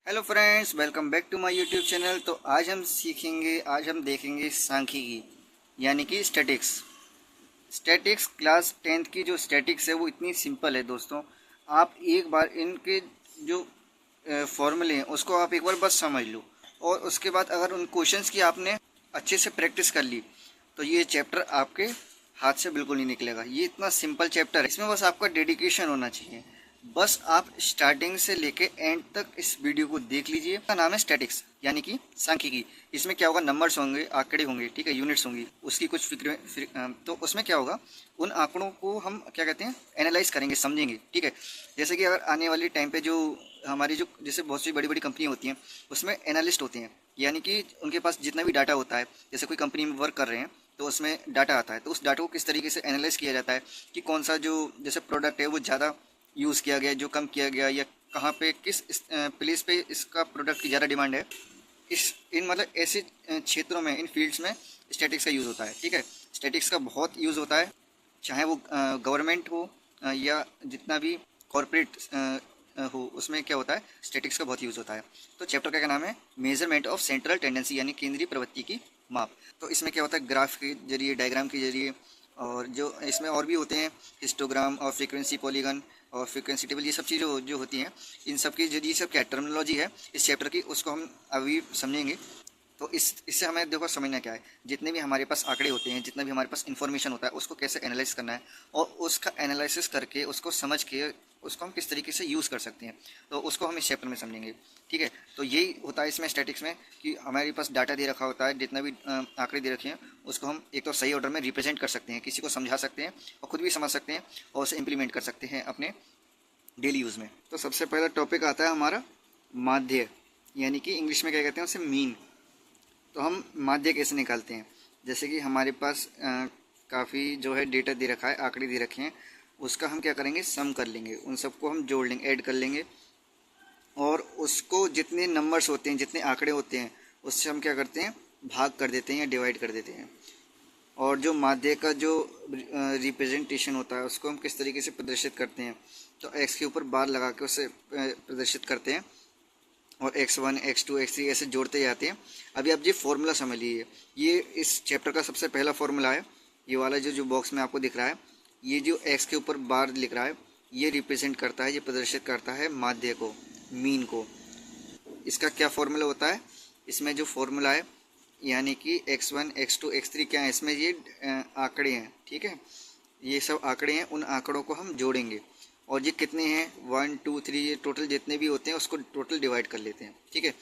Hello friends, welcome back to my YouTube channel. तो आज हम देखेंगे सांख्यिकी यानी कि स्टैटिक्स क्लास 10th की जो स्टैटिक्स है वो इतनी सिंपल है दोस्तों। आप एक बार इनके जो फॉर्मूले हैं उसको आप एक बार बस समझ लो, और उसके बाद अगर उन क्वेश्चंस की आपने अच्छे से प्रैक्टिस कर ली तो ये चैप्टर आपके हाथ से बिल्कुल नहीं निकलेगा। ये इतना सिंपल चैप्टर है, इसमें बस आपका डेडिकेशन होना चाहिए। बस आप स्टार्टिंग से लेके एंड तक इस वीडियो को देख लीजिए। इसका नाम है स्टैटिक्स यानी कि सांख्यिकी। इसमें क्या होगा, नंबर्स होंगे, आंकड़े होंगे, ठीक है, यूनिट्स होंगी, उसकी कुछ तो उसमें क्या होगा, उन आंकड़ों को हम क्या कहते हैं, एनालाइज करेंगे, समझेंगे, ठीक है। जैसे कि अगर आने वाली टाइम पे जो हमारी जो जैसे बहुत सी बड़ी बड़ी कंपनी होती हैं उसमें एनालिस्ट होते हैं, यानी कि उनके पास जितना भी डाटा होता है, जैसे कोई कंपनी में वर्क कर रहे हैं तो उसमें डाटा आता है, तो उस डाटा को किस तरीके से एनालाइज किया जाता है कि कौन सा जो जैसे प्रोडक्ट है वो ज़्यादा यूज़ किया गया, जो कम किया गया, या कहाँ पे किस प्लेस पे इसका प्रोडक्ट की ज़्यादा डिमांड है। इस इन मतलब ऐसे क्षेत्रों में, इन फील्ड्स में स्टैटिक्स का यूज़ होता है, ठीक है। स्टैटिक्स का बहुत यूज़ होता है, चाहे वो गवर्नमेंट हो या जितना भी कॉरपोरेट हो, उसमें क्या होता है, स्टैटिक्स का बहुत यूज़ होता है। तो चैप्टर का क्या नाम है, मेजरमेंट ऑफ सेंट्रल टेंडेंसी यानी केंद्रीय प्रवृत्ति की माप। तो इसमें क्या होता है, ग्राफ के जरिए, डायग्राम के जरिए, और जो इसमें और भी होते हैं, हिस्टोग्राम और फ्रीक्वेंसी पॉलीगन और फ्रीक्वेंसी टेबल, ये सब चीज़ें जो होती हैं, इन सब की जो ये सब क्या टर्मिनोलॉजी है इस चैप्टर की, उसको हम अभी समझेंगे। तो इससे हमें देखो समझना क्या है, जितने भी हमारे पास आंकड़े होते हैं, जितना भी हमारे पास इन्फॉर्मेशन होता है, उसको कैसे एनालाइज करना है, और उसका एनालिसिस करके उसको समझ के उसको हम किस तरीके से यूज़ कर सकते हैं, तो उसको हम इस चैप्टर में समझेंगे, ठीक है। तो यही होता है इसमें स्टैटिक्स में, कि हमारे पास डाटा दे रखा होता है, जितना भी आंकड़े दे रखे हैं उसको हम एक तो सही ऑर्डर में रिप्रेजेंट कर सकते हैं, किसी को समझा सकते हैं और खुद भी समझ सकते हैं, और उसे इम्प्लीमेंट कर सकते हैं अपने डेली यूज़ में। तो सबसे पहला टॉपिक आता है हमारा माध्य, यानी कि इंग्लिश में क्या कहते हैं उसे, मीन। तो हम माध्य कैसे निकालते हैं, जैसे कि हमारे पास काफ़ी जो है डेटा दे रखा है, आंकड़े दे रखे हैं, उसका हम क्या करेंगे, सम कर लेंगे, उन सबको हम जोड़ लेंगे, ऐड कर लेंगे, और उसको जितने नंबर्स होते हैं, जितने आंकड़े होते हैं, उससे हम क्या करते हैं, भाग कर देते हैं या डिवाइड कर देते हैं। और जो माध्य का जो रिप्रेजेंटेशन होता है उसको हम किस तरीके से प्रदर्शित करते हैं, तो एक्स के ऊपर बार लगा के उसे प्रदर्शित करते हैं, और x1 x2 x3 ऐसे जोड़ते जाते हैं। अभी आप ये फॉर्मूला समझ लीजिए, ये इस चैप्टर का सबसे पहला फॉर्मूला है। ये वाला जो जो बॉक्स में आपको दिख रहा है, ये जो x के ऊपर बार लिख रहा है, ये रिप्रेजेंट करता है, ये प्रदर्शित करता है माध्य को, मीन को। इसका क्या फॉर्मूला होता है, इसमें जो फॉर्मूला है, यानी कि x1 x2 x3 क्या है, इसमें ये आंकड़े हैं, ठीक है, ये सब आंकड़े हैं, उन आंकड़ों को हम जोड़ेंगे, और ये कितने हैं, 1 2 3, ये टोटल जितने भी होते हैं उसको टोटल डिवाइड कर लेते हैं, ठीक है।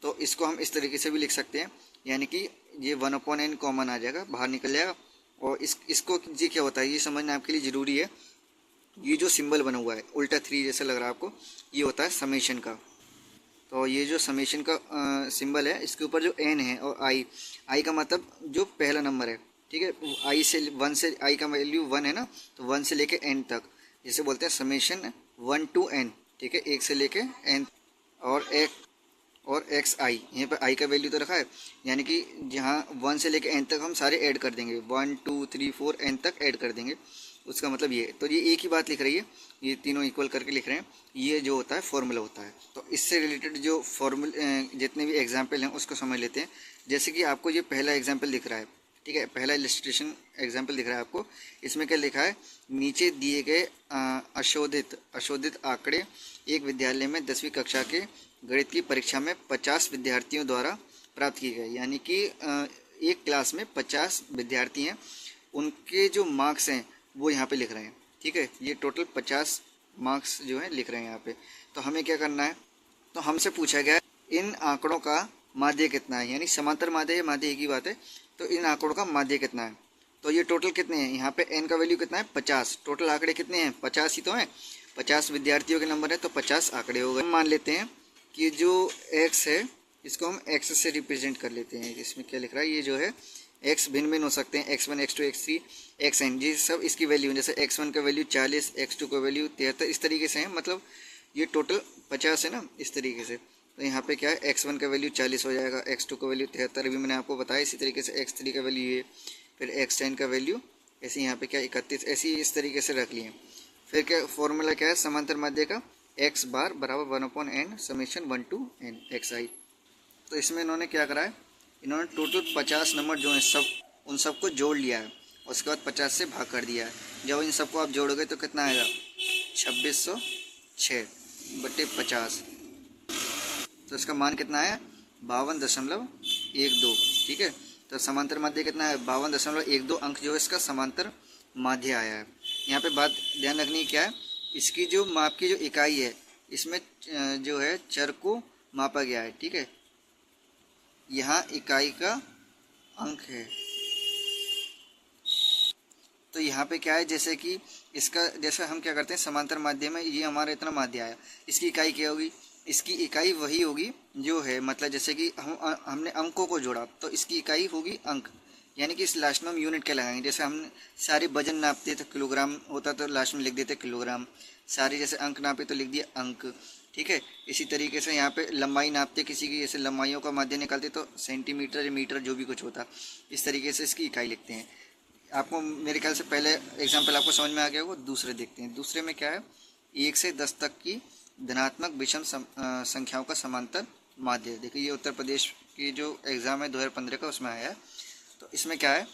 तो इसको हम इस तरीके से भी लिख सकते हैं, यानी कि ये 1/n कॉमन आ जाएगा, बाहर निकल जाएगा। और इसको ये क्या होता है, ये समझना आपके लिए ज़रूरी है। ये जो सिंबल बना हुआ है उल्टा 3 जैसा लग रहा है आपको, ये होता है समेशन का। तो ये जो समेशन का सिंबल है, इसके ऊपर जो n है और आई का मतलब जो पहला नंबर है, ठीक है, आई से 1 से, आई का वैल्यू 1 है ना, तो 1 से लेके n तक, जिसे बोलते हैं समेशन 1 to n, ठीक है, 1 से लेके n। और एक्स आई, यहाँ पर आई का वैल्यू तो रखा है, यानी कि जहाँ 1 से लेके n तक हम सारे ऐड कर देंगे, 1 2 3 4 n तक ऐड कर देंगे, उसका मतलब ये। तो ये एक ही बात लिख रही है, ये तीनों इक्वल करके लिख रहे हैं, ये जो होता है फॉर्मूला होता है। तो इससे रिलेटेड जो जितने भी एग्जाम्पल हैं उसको समझ लेते हैं। जैसे कि आपको ये पहला एग्जाम्पल दिख रहा है, ठीक है, पहला इलस्ट्रेशन एग्जाम्पल दिख रहा है आपको। इसमें क्या लिखा है, नीचे दिए गए अशोधित आंकड़े एक विद्यालय में 10वीं कक्षा के गणित की परीक्षा में 50 विद्यार्थियों द्वारा प्राप्त किए गए, यानी कि एक क्लास में 50 विद्यार्थी हैं, उनके जो मार्क्स हैं वो यहाँ पे लिख रहे हैं, ठीक है। ये टोटल 50 मार्क्स जो है लिख रहे हैं यहाँ पे। तो हमें क्या करना है, तो हमसे पूछा गया इन आंकड़ों का माध्य कितना है, यानी समांतर माध्य या माध्य एक ही बात है। तो इन आंकड़ों का माध्य कितना है, तो ये टोटल कितने हैं, यहाँ पे n का वैल्यू कितना है, 50। टोटल आंकड़े कितने हैं, 50 ही तो हैं, 50 विद्यार्थियों के नंबर है, तो 50 आंकड़े हो गए। हम मान लेते हैं कि जो x है इसको हम x से रिप्रेजेंट कर लेते हैं। इसमें क्या लिख रहा है, ये जो है x भिन्न भिन्न हो सकते हैं, x1 x2 x3 xn, ये सब इसकी वैल्यू, जैसे x1 का वैल्यू 40, x2 का वैल्यू 73, इस तरीके से है, मतलब ये टोटल 50 है ना, इस तरीके से। तो यहाँ पे क्या है, x1 का वैल्यू 40 हो जाएगा, x2 का वैल्यू 73, अभी मैंने आपको बताया। इसी तरीके से x3 का वैल्यू ये, फिर x10 का वैल्यू ऐसे यहाँ पे क्या 31, ऐसे ही इस तरीके से रख लिए। फिर क्या फॉर्मूला क्या है समांतर माध्य का, एक्स बार बराबर 1/n summation 1 to n x i. तो इसमें इन्होंने क्या करा है, इन्होंने टोटल 50 नंबर जो हैं सब उन सबको जोड़ लिया है, उसके बाद 50 से भाग कर दिया है। जब इन सबको आप जोड़ोगे तो कितना आएगा, 2606/50। तो इसका मान कितना है, 52.12। ठीक है, तो समांतर माध्य कितना है, 52.12 अंक जो है इसका समांतर माध्य आया है। यहाँ पे बात ध्यान रखनी क्या है, इसकी जो माप की जो इकाई है इसमें जो है चर को मापा गया है। ठीक है, यहाँ इकाई का अंक है। तो यहाँ पे क्या है, जैसे कि इसका जैसे हम क्या करते हैं समांतर माध्य में, ये हमारा इतना माध्य आया, इसकी इकाई क्या होगी, इसकी इकाई वही होगी जो है, मतलब जैसे कि हमने अंकों को जोड़ा तो इसकी इकाई होगी अंक, यानी कि इस लास्ट में हम यूनिट क्या लगाएंगे। जैसे हम सारे वजन नापते तो किलोग्राम होता, तो लास्ट में लिख देते किलोग्राम। सारे जैसे अंक नापे तो लिख दिया अंक। ठीक है, इसी तरीके से यहाँ पे लंबाई नापते किसी की, जैसे लंबाइयों का माध्य निकालते तो सेंटीमीटर या मीटर जो भी कुछ होता, इस तरीके से इसकी इकाई लिखते हैं। आपको मेरे ख्याल से पहले एग्जाम्पल आपको समझ में आ गया होगा। दूसरे देखते हैं, दूसरे में क्या है, 1 से 10 तक की धनात्मक विषम संख्याओं का समांतर माध्य। देखिए ये उत्तर प्रदेश की जो एग्ज़ाम है 2015 का, उसमें आया है। तो इसमें क्या है,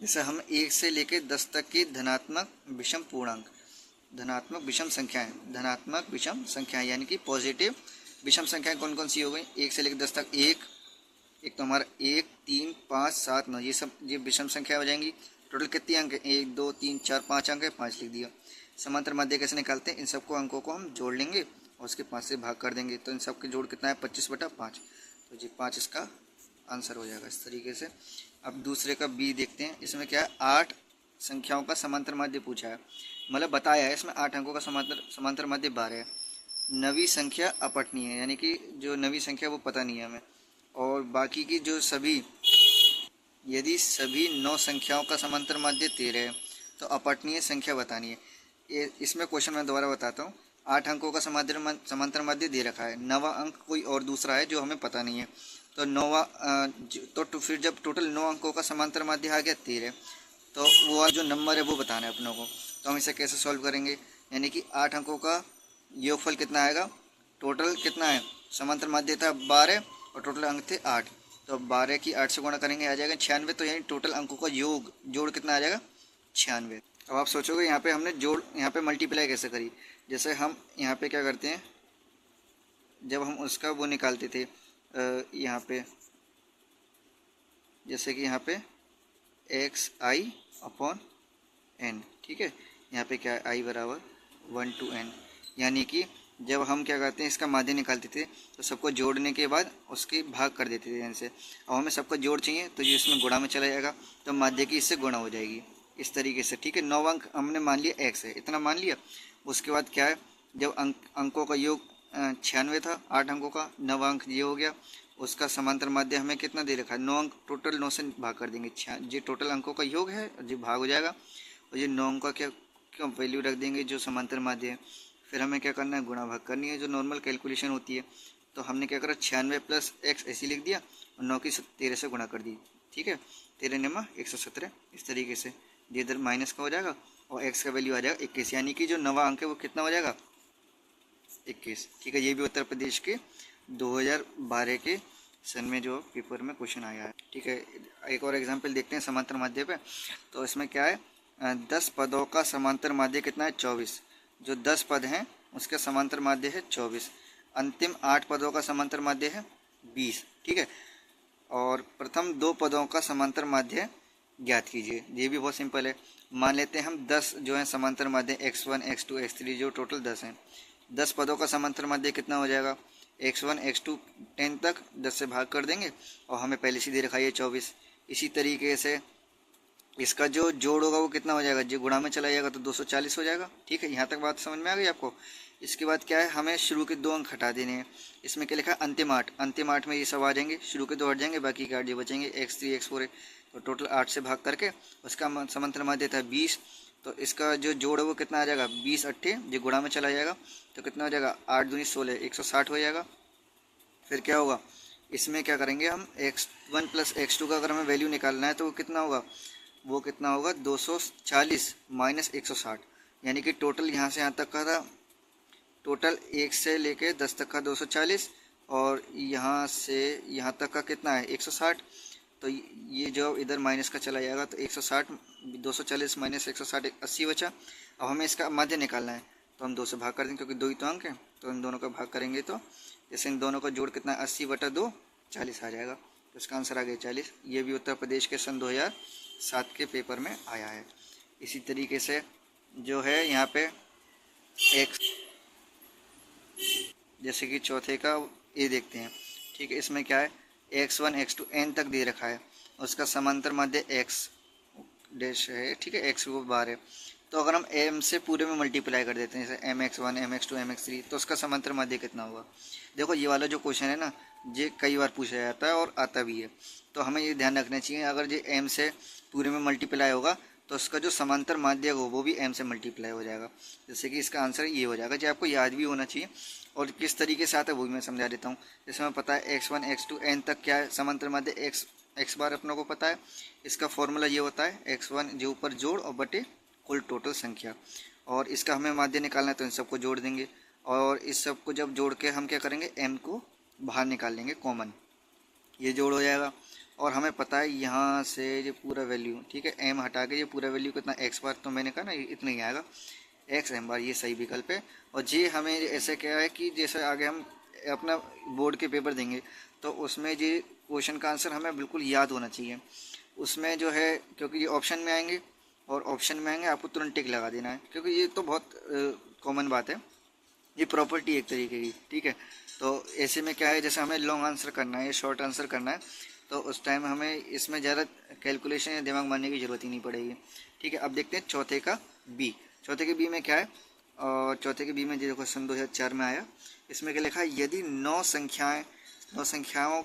जैसे हम 1 से लेकर 10 तक की धनात्मक विषम पूर्णांक, धनात्मक विषम संख्याएं, धनात्मक विषम संख्याएं यानी कि पॉजिटिव विषम संख्याएं कौन कौन सी हो गई, 1 से लेकर 10 तक। एक तो हमारा 1, 3, 5, 7, 9, ये सब ये विषम संख्या हो जाएंगी। टोटल कितने अंक है, 1, 2, 3, 4, 5 अंक है, 5 लिख दिया। समांतर माध्य कैसे निकालते हैं, इन सबको अंकों को हम जोड़ लेंगे और उसके 5 से भाग कर देंगे, तो इन सब के जोड़ कितना है, 25/5। तो जी 5 इसका आंसर हो जाएगा इस तरीके से। अब दूसरे का बी देखते हैं, इसमें क्या है, 8 संख्याओं का समांतर माध्य पूछा है, मतलब बताया है इसमें 8 अंकों का समांतर माध्य 12 है। नवी संख्या अपठनीय है, यानी कि जो नवी संख्या वो पता नहीं है हमें, और बाकी की जो सभी, यदि सभी 9 संख्याओं का समांतर माध्य 13 है तो अपठनीय संख्या बतानी है। ये इसमें क्वेश्चन मैं दोबारा बताता हूँ। 8 अंकों का समांतर माध्य दे रखा है, 9वां अंक कोई और दूसरा है जो हमें पता नहीं है। तो 9वां तो फिर जब टोटल 9 अंकों का समांतर माध्य आ गया 13, तो वो जो नंबर है वो बताना है अपनों को। तो हम इसे कैसे सॉल्व करेंगे, यानी कि 8 अंकों का योगफल कितना आएगा, टोटल कितना है, समांतर माध्य था 12 और टोटल अंक थे 8, तो 12 की 8 से गुणा करेंगे आ जाएगा 96। तो यानी टोटल अंकों का जोड़ कितना आ जाएगा, 96। अब आप सोचोगे यहाँ पे हमने जोड़, यहाँ पे मल्टीप्लाई कैसे करी। जैसे हम यहाँ पे क्या करते हैं, जब हम उसका वो निकालते थे यहाँ पे, जैसे कि यहाँ पे xi/n, ठीक है, यहाँ पे क्या है i बराबर 1 to n, यानी कि जब हम क्या करते हैं इसका माध्य निकालते थे तो सबको जोड़ने के बाद उसके भाग कर देते थे इनसे। अब हमें सबका जोड़ चाहिए तो ये इसमें गुणा में चला जाएगा, तो माध्य की इससे गुणा हो जाएगी इस तरीके से। ठीक है, 9 अंक हमने मान लिया x है, इतना मान लिया। उसके बाद क्या है, जब अंकों का योग 96 था, 8 अंकों का, 9 अंक ये हो गया, उसका समांतर माध्य हमें कितना दे रखा है, 9 अंक, टोटल 9 से भाग कर देंगे, ये टोटल अंकों का योग है, जो भाग हो जाएगा, और ये 9 अंक का क्या वैल्यू रख देंगे जो समांतर माध्य है। फिर हमें क्या करना है, गुणा भाग करनी है, जो नॉर्मल कैलकुलेशन होती है। तो हमने क्या करा, 96 + x ऐसे लिख दिया और 9 की 13 से गुणा कर दी। ठीक है, 13 9 117, इस तरीके से ये इधर माइनस का हो जाएगा और x का वैल्यू आ जाएगा 21, यानी कि जो 9वां अंक है वो कितना हो जाएगा, 21। ठीक है, ये भी उत्तर प्रदेश के 2012 के सन में जो पेपर में क्वेश्चन आया है। ठीक है, एक और एग्जाम्पल देखते हैं समांतर माध्य पे। तो इसमें क्या है, 10 पदों का समांतर माध्य कितना है, 24। जो 10 पद हैं उसका समांतर माध्य है 24। अंतिम 8 पदों का समांतर माध्य है 20। ठीक है, और प्रथम 2 पदों का समांतर माध्य ज्ञात कीजिए। ये भी बहुत सिंपल है। मान लेते हैं हम 10 जो है समांतर माध्य x1 x2 x3 जो टोटल 10 हैं। 10 पदों का समांतर माध्य कितना हो जाएगा, x1 x2 10 तक 10 से भाग कर देंगे और हमें पहले से दे रखा है 24। इसी तरीके से इसका जो जोड़ होगा वो कितना हो जाएगा, जो गुणा में चला जाएगा तो 240 हो जाएगा। ठीक है, यहाँ तक बात समझ में आ गई आपको। इसके बाद क्या है, हमें शुरू के 2 अंक हटा देने हैं। इसमें क्या लिखा है, अंतिम 8, अंतिम 8 में ये सब आ जाएंगे, शुरू के 2 हट जाएंगे, बाकी के 8 जो बचेंगे x3 x4 है। तो टोटल 8 से भाग करके उसका समांतर माध्य था 20। तो इसका जो जोड़ है वो कितना आ जाएगा, 20 8 जो गुणा में चला जाएगा तो कितना हो जाएगा, 8 दूनी 16, 160 हो जाएगा। फिर क्या होगा, इसमें क्या करेंगे हम, x1 + x2 का अगर हमें वैल्यू निकालना है तो वो कितना होगा, 240 - 160, यानी कि टोटल यहाँ से यहाँ तक का था टोटल 1 से लेके 10 तक का 240 और यहाँ से यहाँ तक का कितना है 160। तो ये जो इधर माइनस का चला जाएगा तो 160 240 माइनस 160 80 बचा। अब हमें इसका माध्य निकालना है तो हम 2 से भाग कर देंगे क्योंकि 2 ही तो अंक है, तो इन दोनों का भाग करेंगे तो जैसे इन दोनों का जोड़ कितना 80/2 40 आ जाएगा। तो इसका आंसर आ गया 40। ये भी उत्तर प्रदेश के सन 2007 के पेपर में आया है। इसी तरीके से जो है यहाँ पे एक जैसे कि चौथे का ये देखते हैं, ठीक है। इसमें क्या है x1 x2 n तक दे रखा है, उसका समांतर माध्य x डैश है, ठीक है, x को बाहर है। तो अगर हम m से पूरे में मल्टीप्लाई कर देते हैं जैसे mx1 mx2 mx3 तो उसका समांतर माध्य कितना होगा। देखो ये वाला जो क्वेश्चन है ना ये कई बार पूछा जाता है और आता भी है, तो हमें ये ध्यान रखना चाहिए अगर ये m से पूरे में मल्टीप्लाई होगा तो उसका जो समांतर माध्य हो वो भी m से मल्टीप्लाई हो जाएगा। जैसे कि इसका आंसर ये हो जाएगा, जो आपको याद भी होना चाहिए और किस तरीके से आता है वो भी मैं समझा देता हूँ। जैसे हमें पता है x1 x2 n तक क्या है समांतर माध्य x बार अपनों को पता है। इसका फॉर्मूला ये होता है x1 जो ऊपर जोड़ और बटे कुल टोटल संख्या, और इसका हमें माध्य निकालना है तो इन सबको जोड़ देंगे और इस सब को जब जोड़ के हम क्या करेंगे m को बाहर निकाल लेंगे कॉमन, ये जोड़ हो जाएगा। और हमें पता है यहाँ से ये पूरा वैल्यू, ठीक है, m हटा के ये पूरा वैल्यू कितना x बार, तो मैंने कहा ना इतना ही आएगा x m बार, ये सही विकल्प है। और ये हमें ऐसे क्या है कि जैसे आगे हम अपना बोर्ड के पेपर देंगे तो उसमें ये क्वेश्चन का आंसर हमें बिल्कुल याद होना चाहिए। उसमें जो है क्योंकि ये ऑप्शन में आएंगे और ऑप्शन में आएंगे आपको तुरंत टिक लगा देना है, क्योंकि ये तो बहुत कॉमन बात है, ये प्रॉपर्टी एक तरीके की, ठीक है। तो ऐसे में क्या है जैसे हमें लॉन्ग आंसर करना है या शॉर्ट आंसर करना है तो उस टाइम हमें इसमें ज़्यादा कैलकुलेशन या दिमाग मारने की ज़रूरत ही नहीं पड़ेगी, ठीक है। अब देखते हैं चौथे का बी। चौथे के बी में क्या है, और चौथे के बी में देखो सन 2004 में आया। इसमें क्या लिखा है, यदि 9 संख्याओं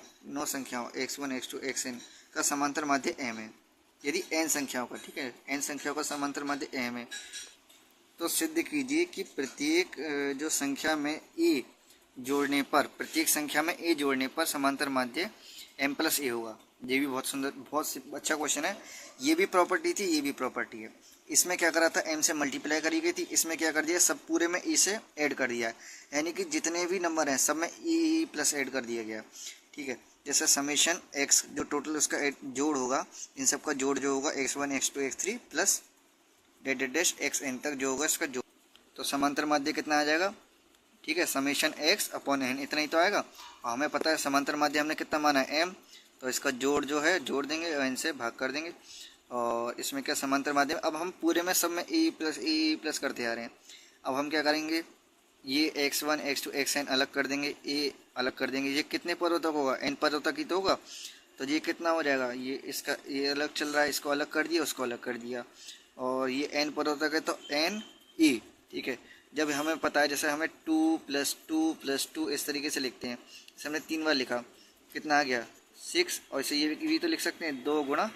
x1 x2 xn का समांतर माध्य m है, यदि n संख्याओं का, ठीक है, n संख्याओं का समांतर माध्य m है तो सिद्ध कीजिए कि प्रत्येक जो संख्या में a जोड़ने पर, प्रत्येक संख्या में a जोड़ने पर समांतर माध्य m प्लस a होगा। ये भी बहुत सुंदर, बहुत अच्छा क्वेश्चन है। ये भी प्रॉपर्टी थी, ये भी प्रॉपर्टी है। इसमें क्या करा था, m से मल्टीप्लाई करी गई थी, इसमें क्या कर दिया, सब पूरे में e से ऐड कर दिया है, यानी कि जितने भी नंबर हैं सब में e प्लस ऐड कर दिया गया, ठीक है। जैसे समेशन x जो टोटल उसका जोड़ होगा, इन सब का जोड़ जो होगा x1 x2 x3 plus dead dash xn तक जो होगा इसका जोड़, तो समांतर माध्य कितना आ जाएगा, ठीक है, समेशन x अपॉन n, इतना ही तो आएगा। और हमें पता है समांतर माध्य हमने कितना माना है m, तो इसका जोड़ जो है जोड़ देंगे और n से भाग कर देंगे। और इसमें क्या समांतर माध्य, अब हम पूरे में सब में e प्लस करते आ रहे हैं। अब हम क्या करेंगे, ये x1 x2 xn अलग कर देंगे, a अलग कर देंगे। ये कितने पदों तक होगा, n पदों तक ही तो होगा, तो ये कितना हो जाएगा, ये इसका ये अलग चल रहा है, इसको अलग कर दिया, उसको अलग कर दिया, और ये n पदों तक है तो n e, ठीक है। जब हमें पता है जैसे हमें 2 + 2 + 2 इस तरीके से लिखते हैं, जैसे हमने 3 बार लिखा कितना आ गया 6, और इसे ये भी तो लिख सकते हैं 2 ×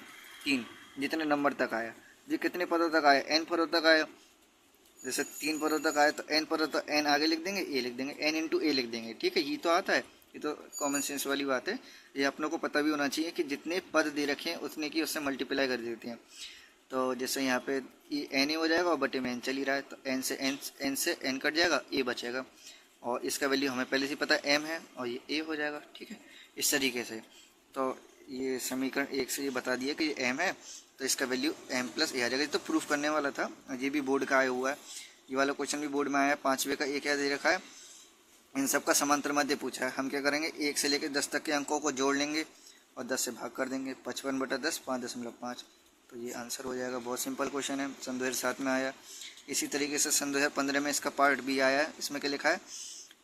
3 जितने नंबर तक आया। ये कितने पदों तक आया, n पदों तक आया, जैसे 3 पदों तक आया तो n पदों तक n आगे लिख देंगे, a लिख देंगे, n × a लिख देंगे, ठीक है। ये तो आता है, ये तो कॉमन सेंस वाली बात है। ये अपनों को पता भी होना चाहिए कि जितने पद दे रखे हैं उतने की उससे मल्टीप्लाई कर देते हैं। तो जैसे यहाँ पे ये n हो जाएगा और बटे में n चल ही रहा है, तो n से n कट जाएगा, a बचेगा, और इसका वैल्यू हमें पहले से पता है m है और ये a हो जाएगा, ठीक है। इस तरीके से तो ये समीकरण 1 से ये बता दिया कि ये m है तो इसका वैल्यू m + a आ जाएगा। ये तो प्रूफ करने वाला था, ये भी बोर्ड का आया हुआ है, ये वाला क्वेश्चन भी बोर्ड में आया है। 5वें का एक क्या दे रखा है, इन सब का समांतर माध्य पूछा है। हम क्या करेंगे, 1 से लेकर 10 तक के अंकों को जोड़ लेंगे और 10 से भाग कर देंगे, 55/10 5.5, तो ये आंसर हो जाएगा। बहुत सिंपल क्वेश्चन है, सन 2007 में आया। इसी तरीके से सन 2015 में इसका पार्ट भी आया है। इसमें क्या लिखा है,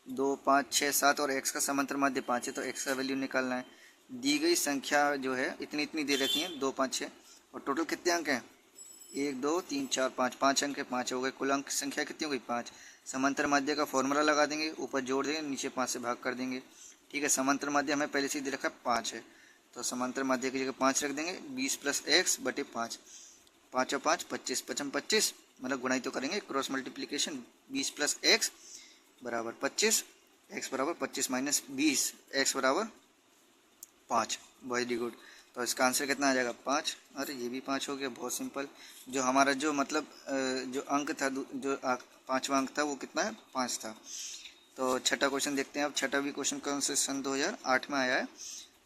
2 5 6 7 और x का समांतर माध्य 5 है, तो x का वैल्यू निकालना है। दी गई संख्या जो है इतनी दे रखी है, 2 5 6, और टोटल कितने अंक हैं, 1 2 3 4 5, 5 अंक है, 5 हो गए, कुल अंक संख्या कितनी हो गई 5। समांतर माध्य का फॉर्मूला लगा देंगे, ऊपर जोड़ देंगे, नीचे 5 से भाग कर देंगे, ठीक है। समांतर माध्य हमें पहले से ही दे रखा है 5 है, तो समांतर माध्य की जगह 5 रख देंगे, 20 + x बटे 5, 5 और 5 25, 25 मतलब गुणाई तो करेंगे, क्रॉस मल्टीप्लिकेशन, 20 + x बराबर 25, x बराबर 25 - 20, x बराबर 5, वेरी गुड। तो इसका आंसर कितना आ जाएगा 5। अरे ये भी 5 हो गया, बहुत सिंपल। जो हमारा जो मतलब जो अंक था, जो 5वां अंक था वो कितना है, 5 था। तो छठा क्वेश्चन देखते हैं अब। छठा भी क्वेश्चन कौन से सन 2008 में आया है।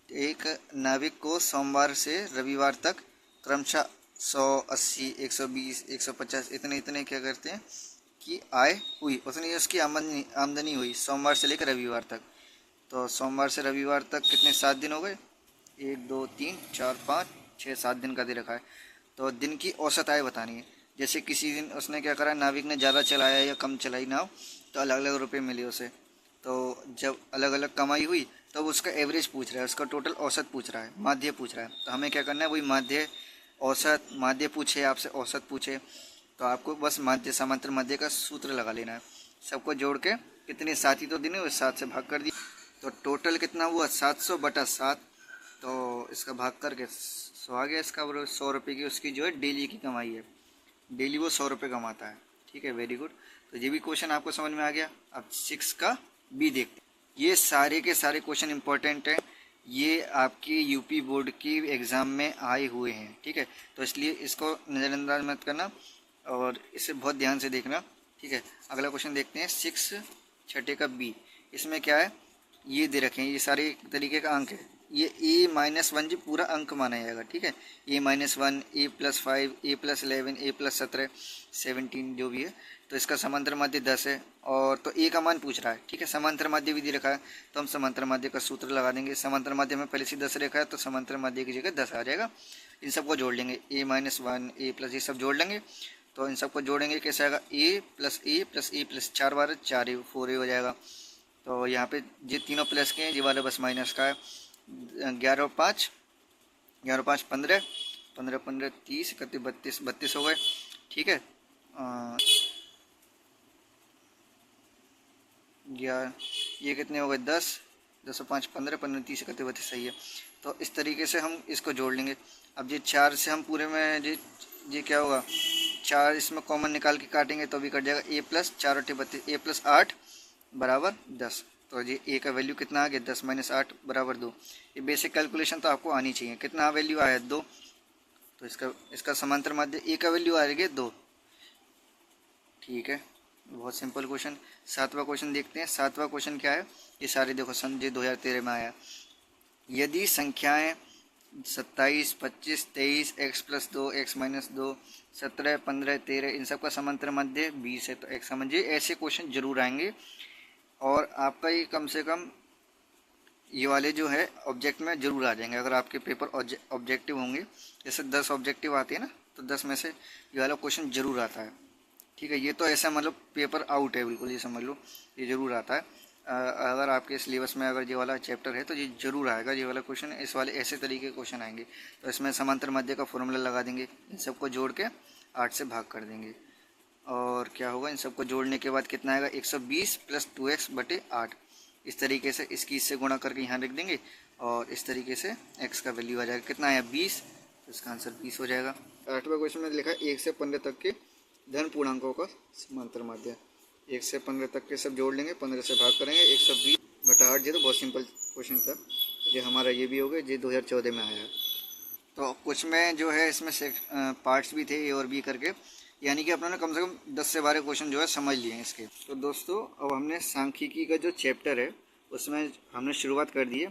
एक नाविक को सोमवार से रविवार तक क्रमशः 180, 120, 150 इतने इतने क्या करते हैं कि आय हुई, उतनी उसकी आमदनी हुई सोमवार से लेकर रविवार तक। तो सोमवार से रविवार तक कितने, 7 दिन हो गए। 1 2 3 4 5 6 7 दिन का दे रखा है। तो दिन की औसत आय बतानी है। जैसे किसी दिन उसने क्या करा, नाविक ने ज़्यादा चलाया या कम चलाई नाव, तो अलग अलग रुपये मिले उसे। तो जब अलग अलग कमाई हुई तो उसका एवरेज पूछ रहा है, उसका टोटल औसत पूछ रहा है, माध्य पूछ रहा है। तो हमें क्या करना है, वही माध्य औसत, माध्य पूछे आपसे, औसत पूछे तो आपको बस माध्य समांतर माध्य का सूत्र लगा लेना है। सबको जोड़ के कितने, 7 ही तो दिन हुए, 7 से भाग कर दिया। तो टोटल कितना हुआ, 700/7। तो इसका भाग करके 100 आ गया इसका। 100 रुपये की उसकी जो है डेली की कमाई है, डेली वो 100 रुपये कमाता है। ठीक है, वेरी गुड। तो ये भी क्वेश्चन आपको समझ में आ गया। अब 6 का बी देखते हैं। ये सारे के सारे क्वेश्चन इंपॉर्टेंट हैं, ये आपकी यूपी बोर्ड की एग्ज़ाम में आए हुए हैं। ठीक है, तो इसलिए इसको नज़रअंदाज मत करना और इसे बहुत ध्यान से देखना। ठीक है, अगला क्वेश्चन देखते हैं 6 छठे का बी। इसमें क्या है, ये दे रखे हैं, ये सारे एक तरीके का अंक है। ये a-1 जी पूरा अंक माना जाएगा। ठीक है, a-1, a+5, a+11, a+17, 17 जो भी है। तो इसका समांतर माध्य 10 है और तो a का मान पूछ रहा है। ठीक है, समांतर माध्य भी दे रखा है तो हम समांतर माध्य का सूत्र लगा देंगे। समांतर माध्य में पहले से 10 रखा है तो समांतर माध्य की जगह 10 आ जाएगा। इन सबको जोड़ लेंगे, a-1, a+ ये सब जोड़ लेंगे। तो इन सबको जोड़ेंगे कैसे आएगा, a+a+a+, 4 बार 4, 4 हो जाएगा। तो यहाँ पे ये तीनों प्लस के हैं, ये वाला बस माइनस का है। 11 और 5, 11 और 5 15, 15 15 30, 31 32 हो गए। ठीक है, 11 ये कितने हो गए, 10, 10 और 5 15, 15 30 31 सही है। तो इस तरीके से हम इसको जोड़ लेंगे। अब ये 4 से हम पूरे में ये क्या होगा, 4 इसमें कॉमन निकाल के काटेंगे तो भी कट जाएगा। a+4 + 32, a+8 बराबर 10। तो ये a का वैल्यू कितना आ गया, 10 - 8 बराबर 2। ये बेसिक कैलकुलेशन तो आपको आनी चाहिए। कितना वैल्यू आया, 2। तो इसका समांतर माध्य a का वैल्यू आ गया 2। ठीक है, बहुत सिंपल क्वेश्चन। 7वां क्वेश्चन देखते हैं। 7वां क्वेश्चन क्या है, ये सारे देखो सन 2013 में आया। यदि संख्याएं 27, 25, 23, x+2, x-2, 17, 15, 13 इन सब का समांतर माध्य 20 है तो x समझिए। ऐसे क्वेश्चन जरूर आएंगे और आपका ये कम से कम ये वाले जो है ऑब्जेक्ट में जरूर आ जाएंगे। अगर आपके पेपर ऑब्जेक्टिव होंगे, जैसे 10 ऑब्जेक्टिव आते हैं ना, तो 10 में से ये वाला क्वेश्चन जरूर आता है। ठीक है, ये तो ऐसा मतलब पेपर आउट है बिल्कुल, ये समझ लो, ये जरूर आता है। अगर आपके सिलेबस में अगर ये वाला चैप्टर है तो ये जरूर आएगा, ये वाला क्वेश्चन। इस वाले ऐसे तरीके के क्वेश्चन आएंगे। तो इसमें समांतर माध्य का फॉर्मूला लगा देंगे, इन सबको जोड़ के 8 से भाग कर देंगे और क्या होगा, इन सबको जोड़ने के बाद कितना आएगा, 120 + 2x/8। इस तरीके से इसकी इससे गुणा करके यहाँ लिख देंगे और इस तरीके से x का वैल्यू आ जाएगा। कितना आया, 20। तो इसका आंसर 20 हो जाएगा। 8वां क्वेश्चन में लिखा है 1 से 15 तक के धन पूर्णांकों का समांतर माध्य। 1 से 15 तक के सब जोड़ लेंगे, 15 से भाग करेंगे, 120/8। ये तो बहुत सिंपल क्वेश्चन था। ये हमारा ये भी हो गया, ये 2014 में आया है। तो कुछ में जो है इसमें से पार्ट्स भी थे, ए और बी करके, यानी कि अपने कम से कम 10 से 12 क्वेश्चन जो है समझ लिए हैं इसके। तो दोस्तों अब हमने सांख्यिकी का जो चैप्टर है उसमें हमने शुरुआत कर दी है।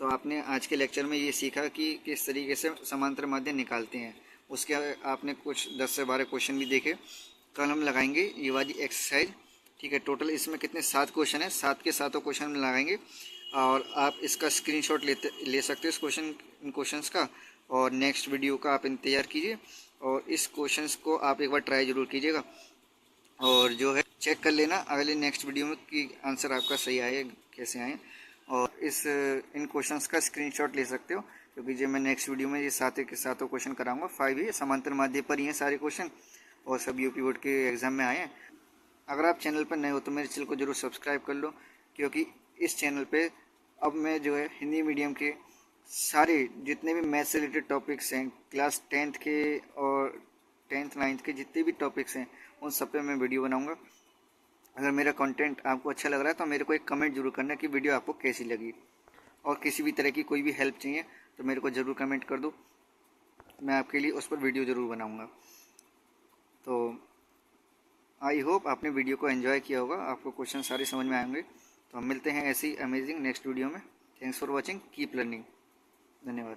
तो आपने आज के लेक्चर में ये सीखा कि किस तरीके से समांतर माध्य निकालते हैं। उसके आपने कुछ 10 से 12 क्वेश्चन भी देखे। कल हम लगाएंगे ये वाली एक्सरसाइज। ठीक है, टोटल इसमें कितने 7 क्वेश्चन है, 7 के 7 क्वेश्चन में लगाएंगे और आप इसका स्क्रीनशॉट ले सकते हो इस इन क्वेश्चंस का। और नेक्स्ट वीडियो का आप इंतज़ार कीजिए और इस क्वेश्चंस को आप एक बार ट्राई ज़रूर कीजिएगा और जो है चेक कर लेना अगले नेक्स्ट वीडियो में कि आंसर आपका सही आए कैसे आए। और इन क्वेश्चंस का स्क्रीनशॉट ले सकते हो क्योंकि जो मैं नेक्स्ट वीडियो में ये 7 के 7 क्वेश्चन कराऊंगा। 5 ही समांतर माध्य पर ही हैं सारे क्वेश्चन और सब यूपी बोर्ड के एग्ज़ाम में आए हैं। अगर आप चैनल पर नए हो तो मेरे चैनल को जरूर सब्सक्राइब कर लो क्योंकि इस चैनल पे अब मैं जो है हिंदी मीडियम के सारे जितने भी मैथ्स से रिलेटेड टॉपिक्स हैं, क्लास 10th के और 10th 9th के जितने भी टॉपिक्स हैं उन सब पे मैं वीडियो बनाऊंगा। अगर मेरा कंटेंट आपको अच्छा लग रहा है तो मेरे को एक कमेंट जरूर करना कि वीडियो आपको कैसी लगी। और किसी भी तरह की कोई भी हेल्प चाहिए तो मेरे को ज़रूर कमेंट कर दो, मैं आपके लिए उस पर वीडियो ज़रूर बनाऊँगा। तो आई होप आपने वीडियो को एंजॉय किया होगा, आपको क्वेश्चन सारे समझ में आएंगे। तो हम मिलते हैं ऐसी अमेजिंग नेक्स्ट वीडियो में। Thanks for watching, keep learning. धन्यवाद।